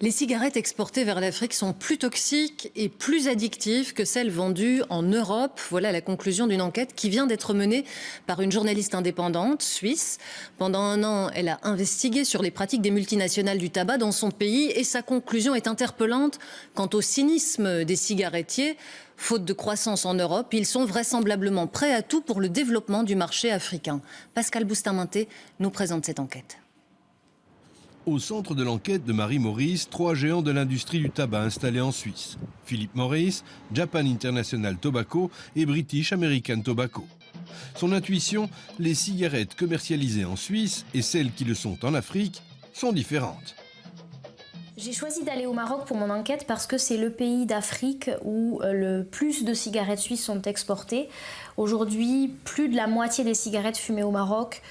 Les cigarettes exportées vers l'Afrique sont plus toxiques et plus addictives que celles vendues en Europe. Voilà la conclusion d'une enquête qui vient d'être menée par une journaliste indépendante suisse. Pendant un an, elle a investigué sur les pratiques des multinationales du tabac dans son pays et sa conclusion est interpellante quant au cynisme des cigarettiers. Faute de croissance en Europe, ils sont vraisemblablement prêts à tout pour le développement du marché africain. Pascal Bustamante nous présente cette enquête. Au centre de l'enquête de Marie Morris, 3 géants de l'industrie du tabac installés en Suisse. Philip Morris, Japan International Tobacco et British American Tobacco. Son intuition, les cigarettes commercialisées en Suisse et celles qui le sont en Afrique sont différentes. J'ai choisi d'aller au Maroc pour mon enquête parce que c'est le pays d'Afrique où le plus de cigarettes suisses sont exportées. Aujourd'hui, plus de la moitié des cigarettes fumées au Maroc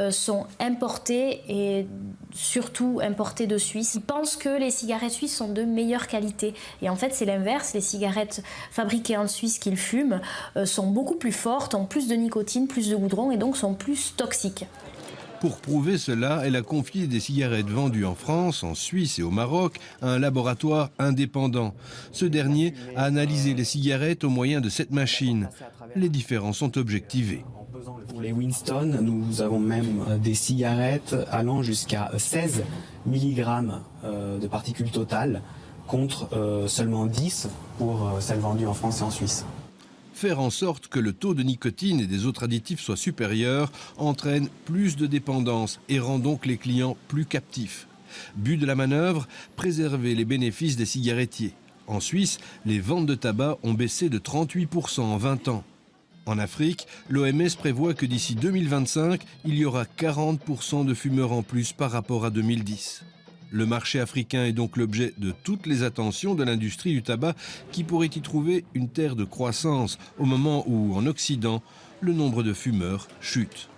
sont importées et surtout importées de Suisse. Ils pensent que les cigarettes suisses sont de meilleure qualité. Et en fait, c'est l'inverse. Les cigarettes fabriquées en Suisse qu'ils fument sont beaucoup plus fortes, ont plus de nicotine, plus de goudron et donc sont plus toxiques. Pour prouver cela, elle a confié des cigarettes vendues en France, en Suisse et au Maroc à un laboratoire indépendant. Ce dernier a analysé les cigarettes au moyen de cette machine. Les différences sont objectivées. Pour les Winston, nous avons même des cigarettes allant jusqu'à 16 mg de particules totales contre seulement 10 pour celles vendues en France et en Suisse. Faire en sorte que le taux de nicotine et des autres additifs soit supérieur entraîne plus de dépendance et rend donc les clients plus captifs. But de la manœuvre, préserver les bénéfices des cigarettiers. En Suisse, les ventes de tabac ont baissé de 38% en 20 ans. En Afrique, l'OMS prévoit que d'ici 2025, il y aura 40% de fumeurs en plus par rapport à 2010. Le marché africain est donc l'objet de toutes les attentions de l'industrie du tabac qui pourrait y trouver une terre de croissance au moment où, en Occident, le nombre de fumeurs chute.